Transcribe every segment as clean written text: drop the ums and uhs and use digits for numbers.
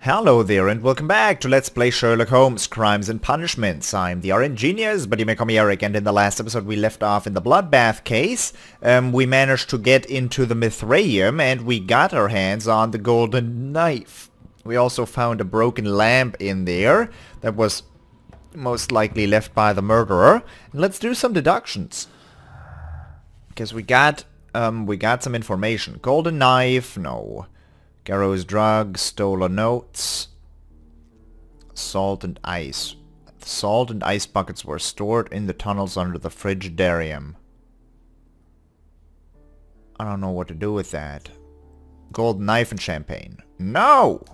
Hello there and welcome back to Let's Play Sherlock Holmes, Crimes and Punishments. I'm the RNGenius, but you may call me Eric, and in the last episode we left off in the bloodbath case. We managed to get into the Mithraeum and we got our hands on the golden knife. We also found a broken lamp in there that was most likely left by the murderer. And let's do some deductions. Because we got some information. Golden knife, no. Garrow's drugs, stolen notes, salt and ice. The salt and ice buckets were stored in the tunnels under the frigidarium. I don't know what to do with that. Golden knife and champagne. No!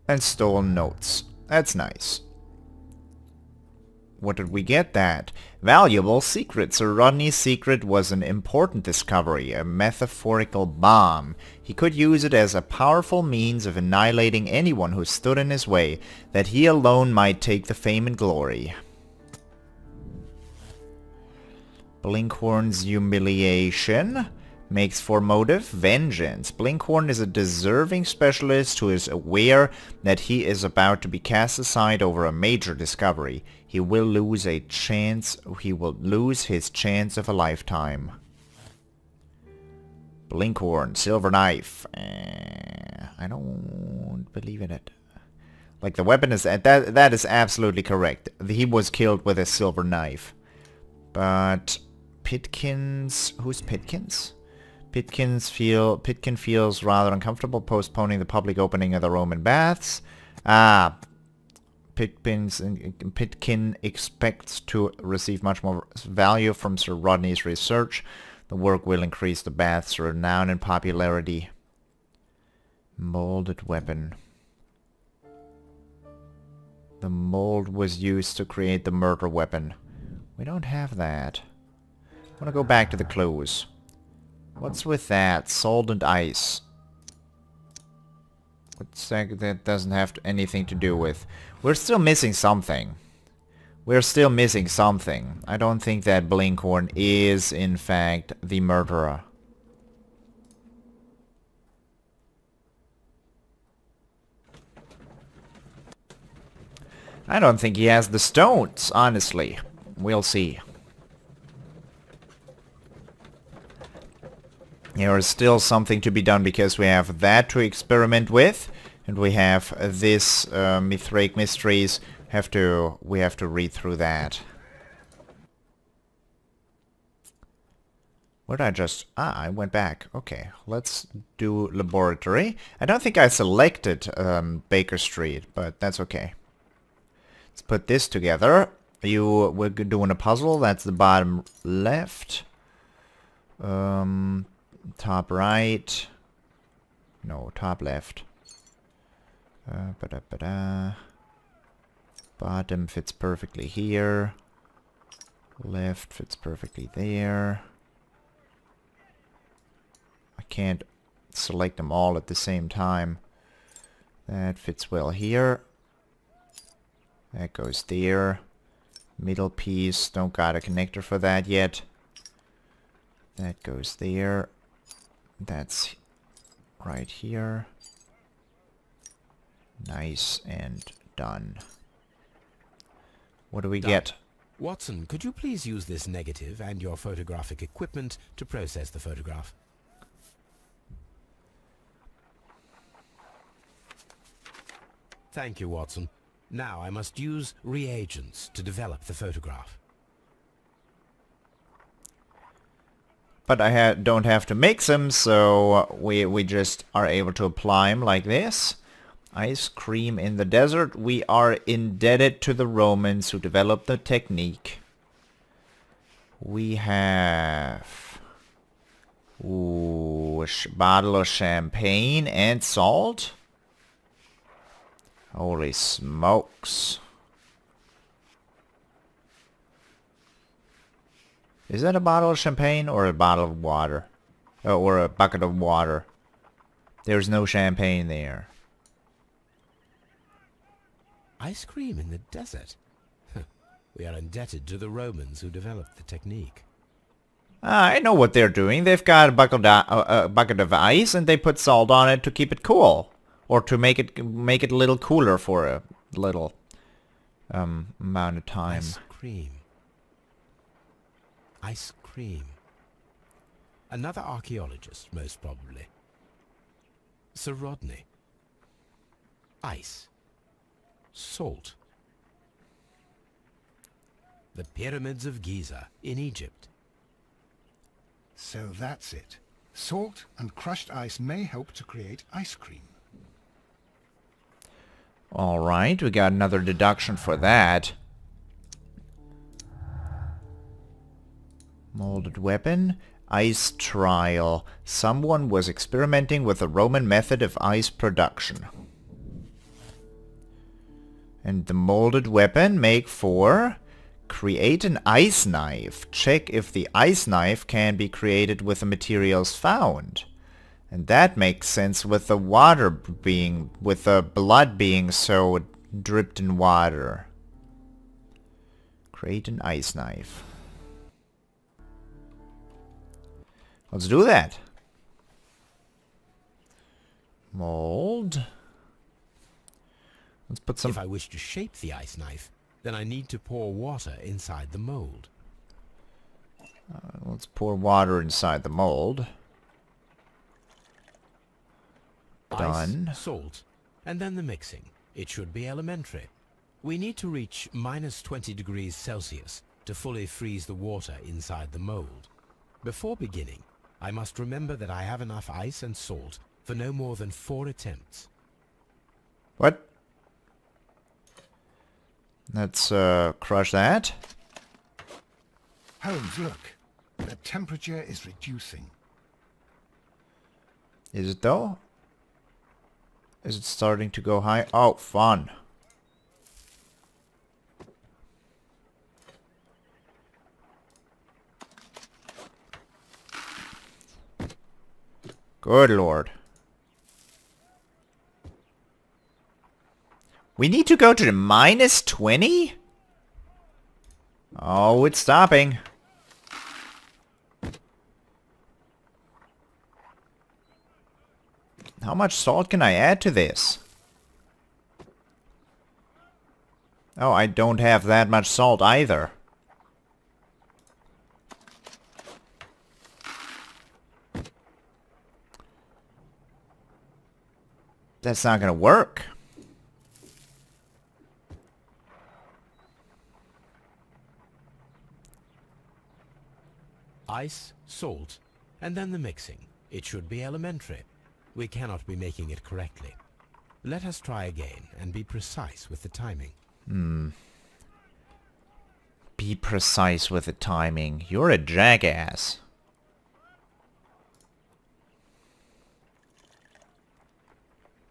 And stolen notes. That's nice. What did we get that? Valuable secret. Sir Rodney's secret was an important discovery, a metaphorical bomb. He could use it as a powerful means of annihilating anyone who stood in his way, that he alone might take the fame and glory. Blinkhorn's humiliation makes for motive vengeance. Blinkhorn is a deserving specialist who is aware that he is about to be cast aside over a major discovery. He will lose his chance of a lifetime. Blinkhorn, silver knife. I don't believe in it. Like the weapon is that is absolutely correct. He was killed with a silver knife. But Pitkins, who's Pitkins? Pitkin feels rather uncomfortable postponing the public opening of the Roman baths. Pitkin expects to receive much more value from Sir Rodney's research. The work will increase the bath's renown and popularity. Molded weapon. The mold was used to create the murder weapon. We don't have that. I want to go back to the clues. What's with that? Salt and ice. What's that doesn't have anything to do with? We're still missing something. We're still missing something. I don't think that Blinkhorn is, in fact, the murderer. I don't think he has the stones, honestly. We'll see. There is still something to be done because we have that to experiment with, and we have this Mithraic Mysteries. We have to read through that. What did I just... I went back. Okay, let's do laboratory. I don't think I selected Baker Street, but that's okay. Let's put this together. We're doing a puzzle. That's the bottom left. Top right. No, top left. Bottom fits perfectly here. Left fits perfectly there. I can't select them all at the same time. That fits well here. That goes there. Middle piece, don't got a connector for that yet. That goes there. That's right here. Nice and done. What do we get? Watson, could you please use this negative and your photographic equipment to process the photograph? Thank you, Watson. Now I must use reagents to develop the photograph. But I don't have to mix them, so we just are able to apply them like this. Ice cream in the desert. We are indebted to the Romans who developed the technique. We have... Ooh, a bottle of champagne and salt. Holy smokes. Is that a bottle of champagne or a bottle of water? Or a bucket of water? There's no champagne there. Ice cream in the desert? We are indebted to the Romans who developed the technique. I know what they're doing. They've got a bucket of ice and they put salt on it to keep it cool. Or to make it a little cooler for a little amount of time. Ice cream. Ice cream. Another archaeologist, most probably. Sir Rodney. Ice. Salt. The pyramids of Giza in Egypt. So that's it. Salt and crushed ice may help to create ice cream. Alright, we got another deduction for that. Molded weapon. Ice trial. Someone was experimenting with the Roman method of ice production. And the molded weapon make for... Create an ice knife. Check if the ice knife can be created with the materials found. And that makes sense with the water being... with the blood being so dripped in water. Create an ice knife. Let's do that. Mold. Let's put some... If I wish to shape the ice knife, then I need to pour water inside the mold. Let's pour water inside the mold. Done. Ice, salt, and then the mixing. It should be elementary. We need to reach -20 degrees Celsius to fully freeze the water inside the mold. Before beginning, I must remember that I have enough ice and salt for no more than 4 attempts. What? Let's crush that. Holmes, look. The temperature is reducing. Is it though? Is it starting to go high? Oh, fun. Good lord. We need to go to the -20? Oh, it's stopping. How much salt can I add to this? Oh, I don't have that much salt either. That's not gonna work. Ice, salt, and then the mixing. It should be elementary. We cannot be making it correctly. Let us try again and be precise with the timing. Be precise with the timing. You're a jackass.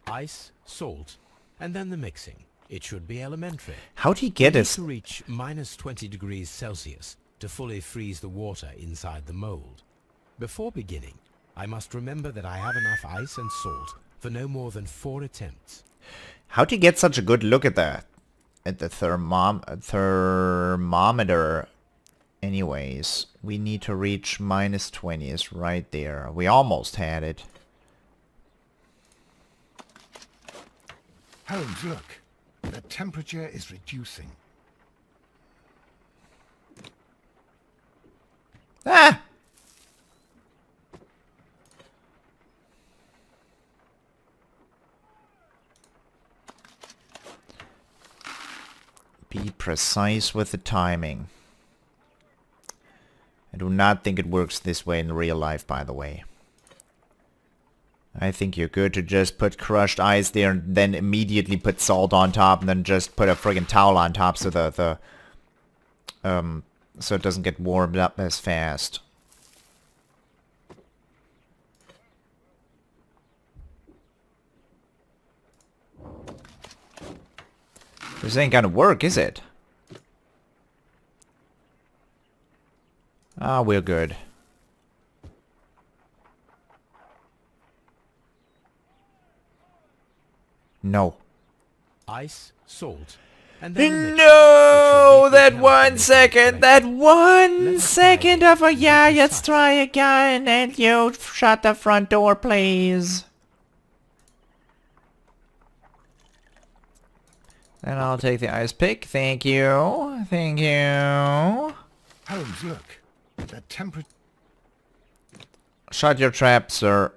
Ice, salt, and then the mixing. It should be elementary. How'd he get We need us? to reach -20 degrees Celsius to fully freeze the water inside the mold. Before beginning, I must remember that I have enough ice and salt for no more than 4 attempts. How'd he get such a good look at the thermometer? Anyways, we need to reach -20 is right there. We almost had it. Holmes, look. The temperature is reducing. Ah! Be precise with the timing. I do not think it works this way in real life, by the way. I think you're good to just put crushed ice there and then immediately put salt on top and then just put a friggin' towel on top so so it doesn't get warmed up as fast. This ain't gonna work, is it? Ah, we're good. No. Ice, salt, and then the mixing. No! It should be That precise 1 and second! correct. That 1 Let's second try of a again. yeah, Be let's precise. try again, and you shut the front door, please. Then I'll take the ice pick. Thank you. Thank you. Holmes, look. That temperature... Shut your trap, sir.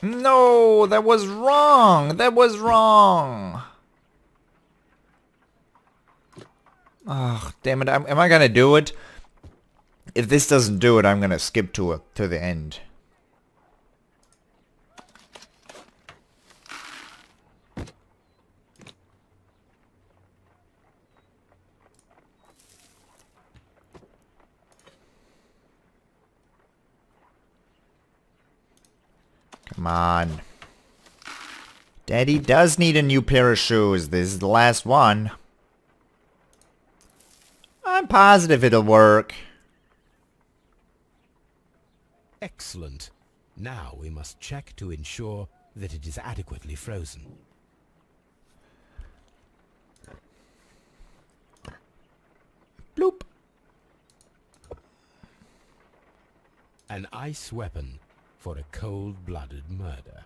No, that was wrong. That was wrong. Oh, damn it. Am I gonna do it? If this doesn't do it, I'm gonna skip to the end. Come on. Daddy does need a new pair of shoes. This is the last one. I'm positive it'll work. Excellent. Now we must check to ensure that it is adequately frozen. Bloop. An ice weapon for a cold-blooded murder.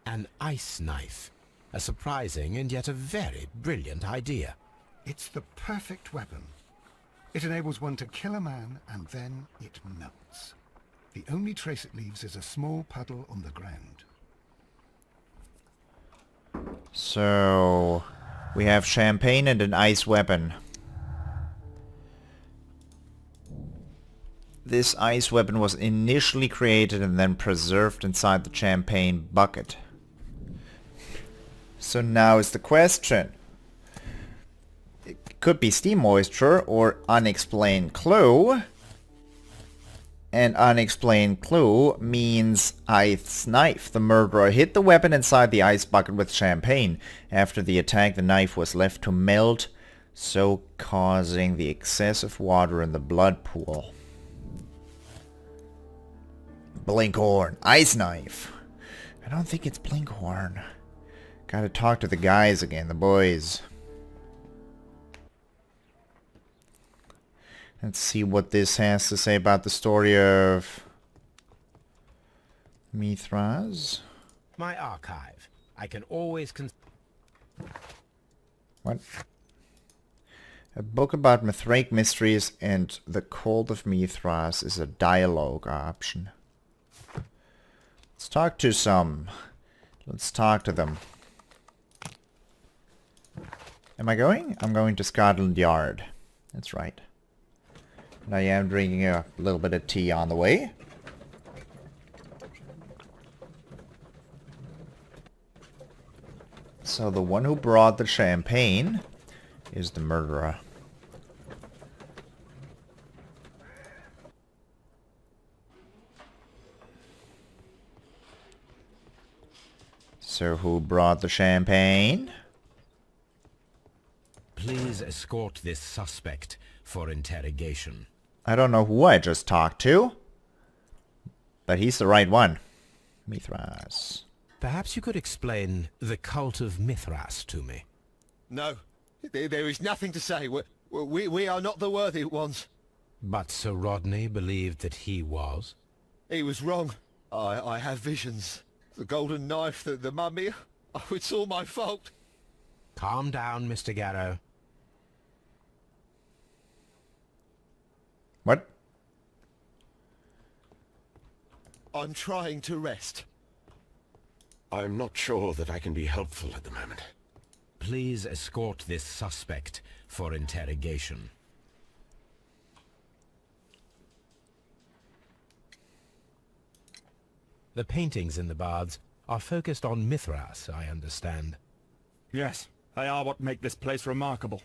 An ice knife. A surprising and yet a very brilliant idea. It's the perfect weapon. It enables one to kill a man and then it melts. The only trace it leaves is a small puddle on the ground. So, we have champagne and an ice weapon. This ice weapon was initially created and then preserved inside the champagne bucket. So now is the question. It could be steam moisture or unexplained clue. And unexplained clue means ice knife. The murderer hid the weapon inside the ice bucket with champagne. After the attack, the knife was left to melt, so causing the excessive water in the blood pool. Blinkhorn. Ice knife. I don't think it's Blinkhorn. Gotta talk to the guys again, the boys. Let's see what this has to say about the story of Mithras. My archive. I can always What? A book about Mithraic mysteries and the cult of Mithras is a dialogue option. Let's talk to some. Let's talk to them. Am I going? I'm going to Scotland Yard. That's right. And I am drinking a little bit of tea on the way. So the one who brought the champagne is the murderer. So who brought the champagne? Please escort this suspect for interrogation. I don't know who I just talked to, but he's the right one. Mithras. Perhaps you could explain the cult of Mithras to me. No, there is nothing to say. We are not the worthy ones. But Sir Rodney believed that he was. He was wrong. I have visions. The golden knife, the mummy. Oh, it's all my fault. Calm down, Mr. Garrow. What? I'm trying to rest. I'm not sure that I can be helpful at the moment. Please escort this suspect for interrogation. The paintings in the baths are focused on Mithras, I understand. Yes, they are what make this place remarkable.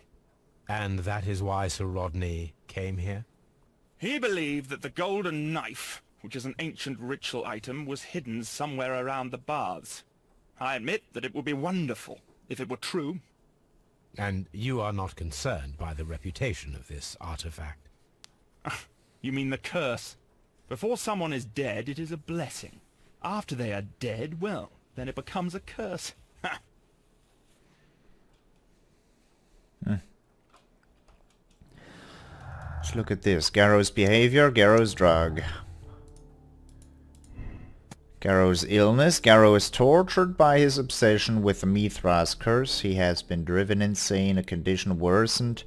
And that is why Sir Rodney came here? He believed that the golden knife, which is an ancient ritual item, was hidden somewhere around the baths. I admit that it would be wonderful if it were true. And you are not concerned by the reputation of this artifact? You mean the curse? Before someone is dead, it is a blessing. After they are dead, well, then it becomes a curse. Ha! Let's look at this. Garrow's behavior, Garrow's drug. Garrow's illness. Garrow is tortured by his obsession with the Mithras curse. He has been driven insane, a condition worsened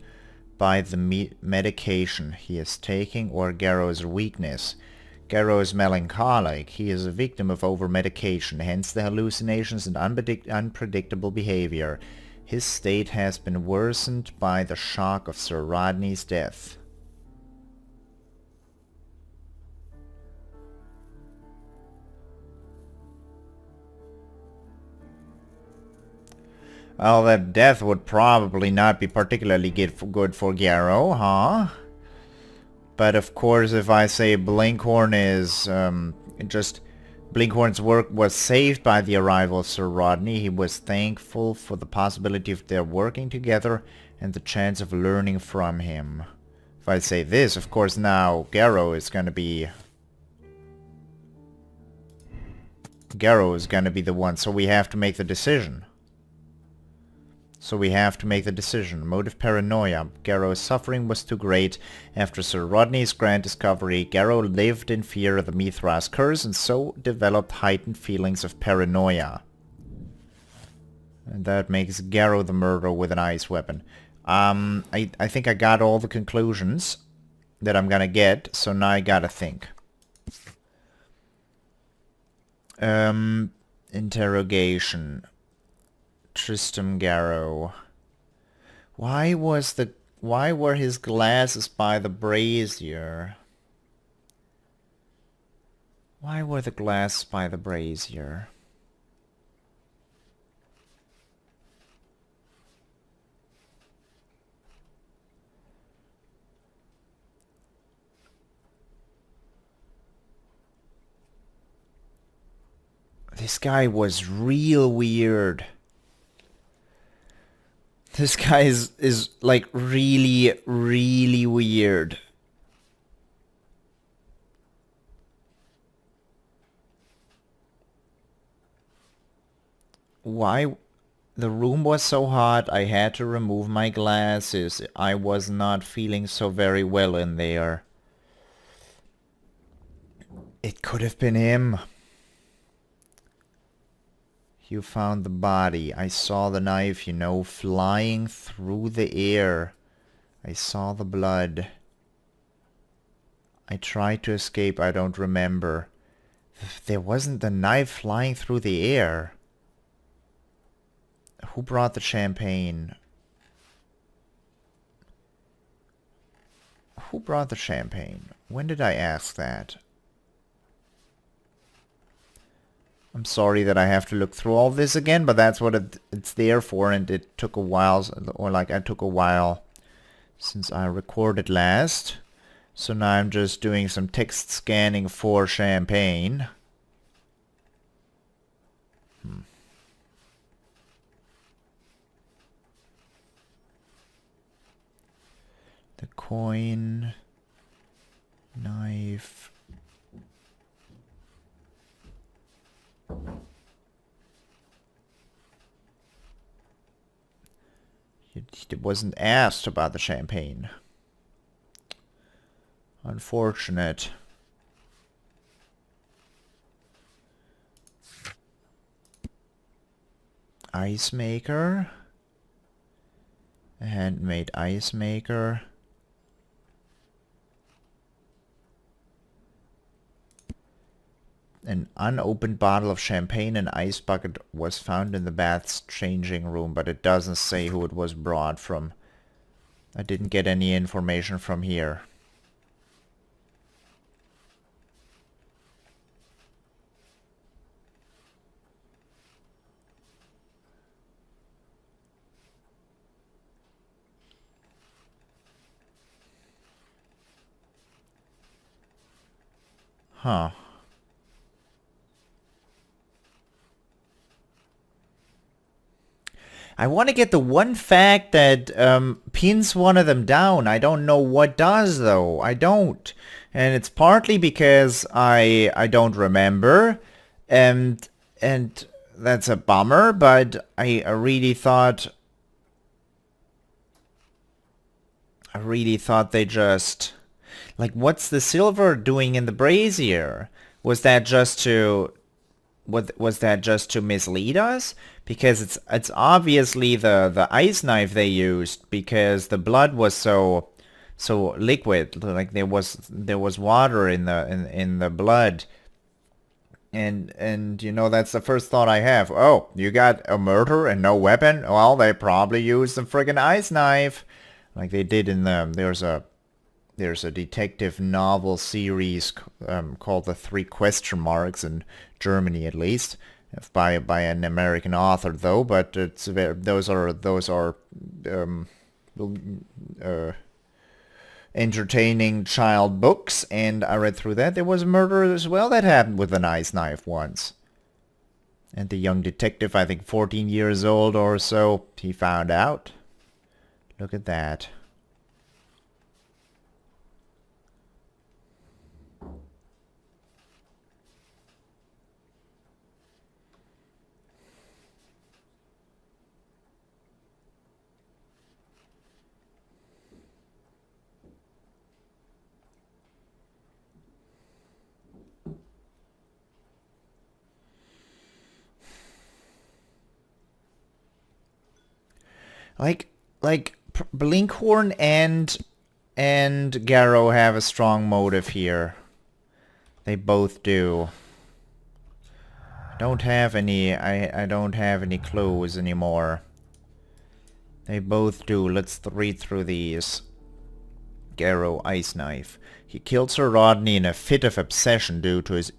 by the medication he is taking, or Garrow's weakness. Garrow is melancholic. He is a victim of over-medication, hence the hallucinations and unpredictable behavior. His state has been worsened by the shock of Sir Rodney's death. Well, that death would probably not be particularly good for Garrow, huh? But of course, if I say Blinkhorn is Blinkhorn's work was saved by the arrival of Sir Rodney, he was thankful for the possibility of their working together and the chance of learning from him. If I say this, of course now Garrow is gonna be the one, so we have to make the decision. Motive paranoia. Garrow's suffering was too great. After Sir Rodney's grand discovery, Garrow lived in fear of the Mithras curse and so developed heightened feelings of paranoia. And that makes Garrow the murderer with an ice weapon. I think I got all the conclusions that I'm gonna get, so now I gotta think. Interrogation. Tristram Garrow. Why were his glasses by the brazier? Why were the glasses by the brazier? This guy was real weird. This guy is like really, really weird. Why? The room was so hot, I had to remove my glasses. I was not feeling so very well in there. It could have been him. You found the body. I saw the knife, you know, flying through the air. I saw the blood. I tried to escape, I don't remember. There wasn't the knife flying through the air. Who brought the champagne? Who brought the champagne? When did I ask that? I'm sorry that I have to look through all this again, but that's what it's there for, and it took a while, or like I took a while since I recorded last. So now I'm just doing some text scanning for champagne. The coin, knife. It wasn't asked about the champagne. Unfortunate. Ice maker. A handmade ice maker. An unopened bottle of champagne and ice bucket was found in the bath's changing room, but it doesn't say who it was brought from. I didn't get any information from here. Huh. I want to get the one fact that pins one of them down. I don't know what does, though. I don't. And it's partly because I don't remember. And that's a bummer, but I really thought they just... Like, what's the silver doing in the brazier? Was that just to was that just to mislead us? Because it's obviously the ice knife they used, because the blood was so liquid, like there was water in the blood. And you know, that's the first thought I have. Oh, you got a murder and no weapon? Well, they probably used a friggin' ice knife, like they did in there's a detective novel series called The Three Question Marks, in Germany at least, by an American author though. But it's those are entertaining child books, and I read through that. There was a murder as well that happened with an ice knife once. And the young detective, I think 14 years old or so, he found out. Look at that. Like Blinkhorn and Garrow have a strong motive here. They both do. I don't have any clues anymore. They both do. Let's read through these. Garrow, ice knife. He killed Sir Rodney in a fit of obsession due to his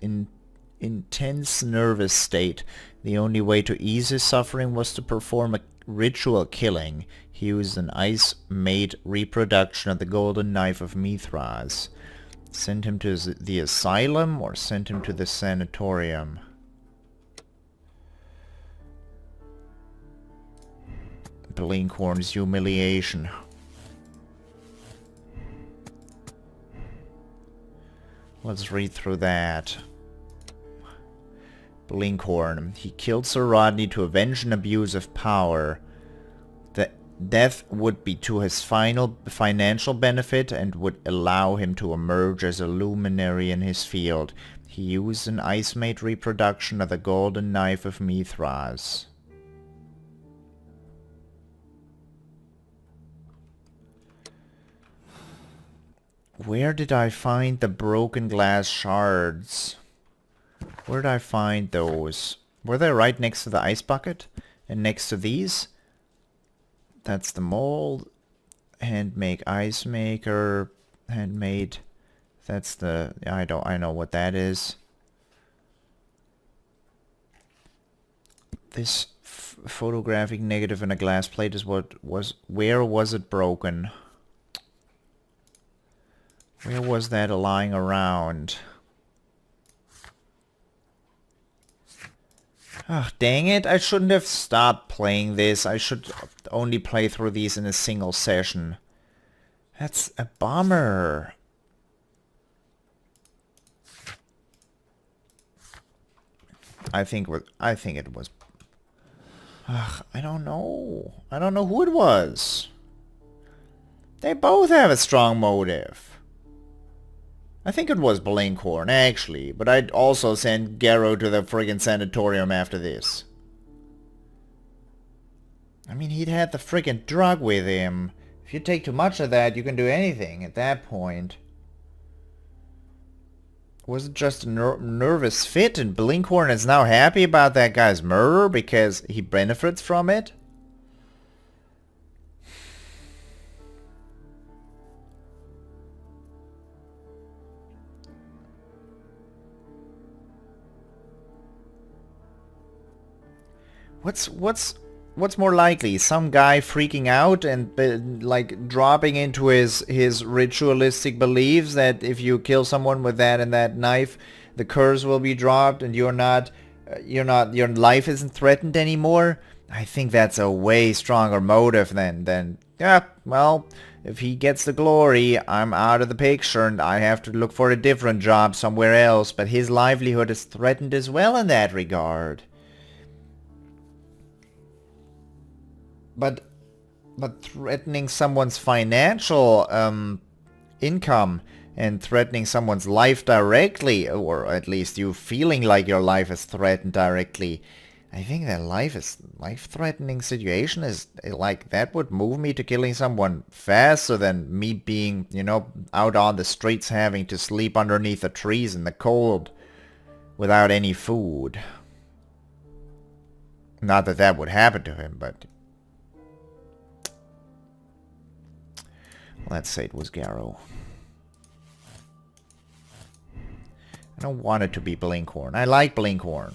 intense nervous state. The only way to ease his suffering was to perform a ritual killing. He used an ice-made reproduction of the golden knife of Mithras. Sent him to the asylum or sent him to the sanatorium? Blinkhorn's humiliation. Let's read through that. Blinkhorn. He killed Sir Rodney to avenge an abuse of power. The death would be to his final financial benefit and would allow him to emerge as a luminary in his field. He used an ice-made reproduction of the golden knife of Mithras. Where did I find the broken glass shards? Where did I find those? Were they right next to the ice bucket? And next to these? That's the mold. Handmade ice maker. Handmade. That's the... I know what that is. This photographic negative in a glass plate is what was... Where was it broken? Where was that lying around? Ah, dang it. I shouldn't have stopped playing this. I should only play through these in a single session. That's a bummer. I think it was... Ugh, I don't know. I don't know who it was. They both have a strong motive. I think it was Blinkhorn, actually, but I'd also send Garrow to the friggin' sanatorium after this. I mean, he'd had the friggin' drug with him. If you take too much of that, you can do anything at that point. Was it just a nervous fit and Blinkhorn is now happy about that guy's murder because he benefits from it? What's more likely? Some guy freaking out and like dropping into his ritualistic beliefs that if you kill someone with that and that knife, the curse will be dropped and your life isn't threatened anymore. I think that's a way stronger motive than yeah, well, if he gets the glory, I'm out of the picture and I have to look for a different job somewhere else, but his livelihood is threatened as well in that regard. But threatening someone's financial income and threatening someone's life directly, or at least you feeling like your life is threatened directly. I think that life-threatening situation is, like, that would move me to killing someone faster than me being, you know, out on the streets having to sleep underneath the trees in the cold without any food. Not that that would happen to him, but let's say it was Garrow. I don't want it to be Blinkhorn. I like Blinkhorn.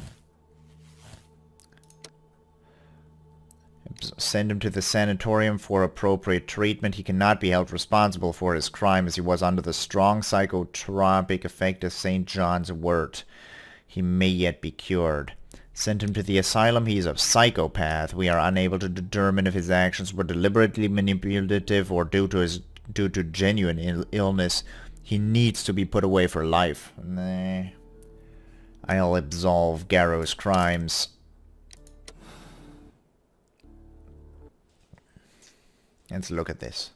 Send him to the sanatorium for appropriate treatment. He cannot be held responsible for his crime as he was under the strong psychotropic effect of St. John's wort. He may yet be cured. Send him to the asylum. He is a psychopath. We are unable to determine if his actions were deliberately manipulative or due to genuine illness. He needs to be put away for life. Nah. I'll absolve Garrow's crimes. Let's look at this.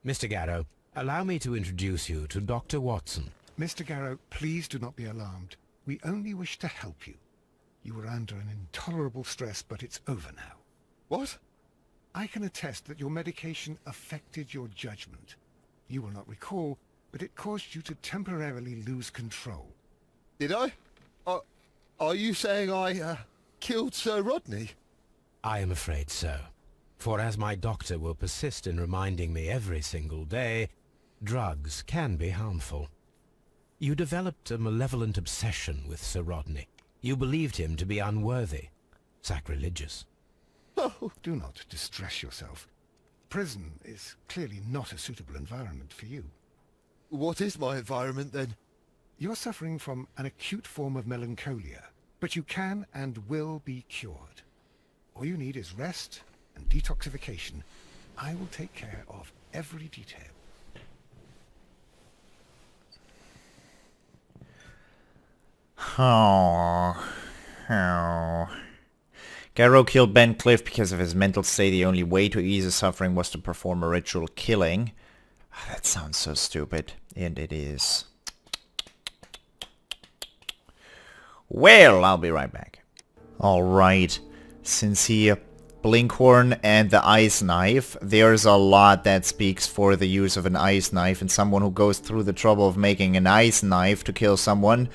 Mr. Garrow, allow me to introduce you to Dr. Watson. Mr. Garrow, please do not be alarmed. We only wish to help you. You were under an intolerable stress, but it's over now. What? I can attest that your medication affected your judgment. You will not recall, but it caused you to temporarily lose control. Did I? Are you saying I killed Sir Rodney? I am afraid so. For as my doctor will persist in reminding me every single day, drugs can be harmful. You developed a malevolent obsession with Sir Rodney. You believed him to be unworthy, sacrilegious. Oh, do not distress yourself. Prison is clearly not a suitable environment for you. What is my environment then? You're suffering from an acute form of melancholia, but you can and will be cured. All you need is rest and detoxification. I will take care of every detail. Garrow killed Ben Cliff because of his mental state. The only way to ease his suffering was to perform a ritual killing. That sounds so stupid. And it is. Well, I'll be right back. Alright. Since he... Blinkhorn and the ice knife, there's a lot that speaks for the use of an ice knife, and someone who goes through the trouble of making an ice knife to kill someone,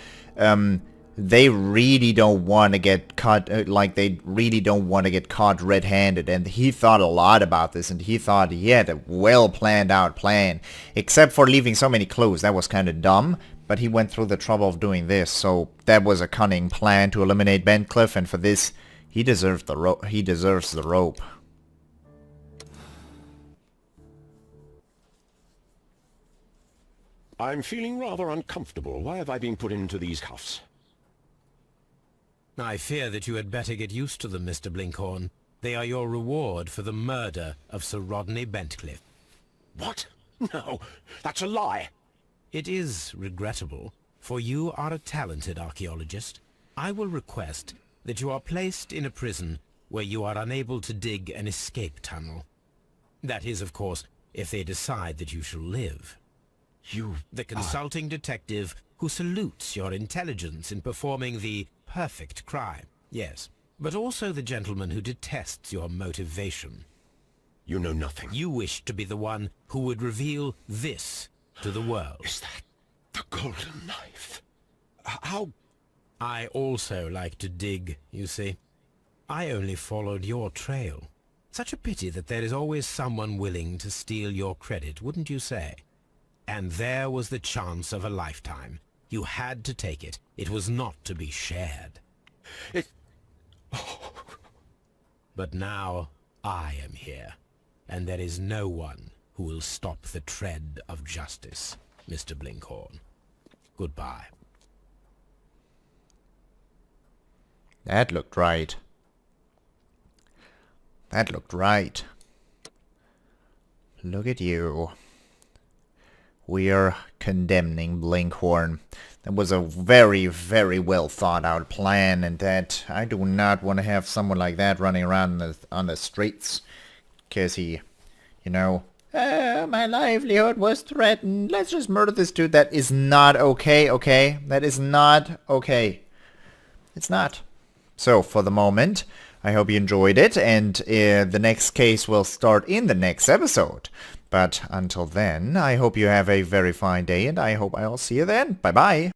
they really don't want to get caught, they really don't want to get caught red-handed, and he thought a lot about this, and he thought he had a well-planned out plan, except for leaving so many clues. That was kind of dumb, but he went through the trouble of doing this, so that was a cunning plan to eliminate Ben Cliff, and for this, he deserves the rope. I'm feeling rather uncomfortable. Why have I been put into these cuffs? I fear that you had better get used to them, Mr. Blinkhorn. They are your reward for the murder of Sir Rodney Bentcliffe. What? No, that's a lie. It is regrettable, for you are a talented archaeologist. I will request that you are placed in a prison where you are unable to dig an escape tunnel. That is, of course, if they decide that you shall live. The consulting detective who salutes your intelligence in performing the perfect crime. Yes, but also the gentleman who detests your motivation. You know nothing. You wish to be the one who would reveal this to the world. Is that the golden knife? How... I also like to dig, you see. I only followed your trail. Such a pity that there is always someone willing to steal your credit, wouldn't you say? And there was the chance of a lifetime. You had to take it. It was not to be shared. But now I am here, and there is no one who will stop the tread of justice, Mr. Blinkhorn. Goodbye. That looked right. That looked right. Look at you. We're condemning Blinkhorn. That was a very, very well thought out plan, and that I do not want to have someone like that running around on the streets. Because he, you know, My livelihood was threatened. Let's just murder this dude. That is not okay, okay? That is not okay. It's not. So, for the moment, I hope you enjoyed it, and the next case will start in the next episode. But until then, I hope you have a very fine day, and I hope I'll see you then. Bye-bye.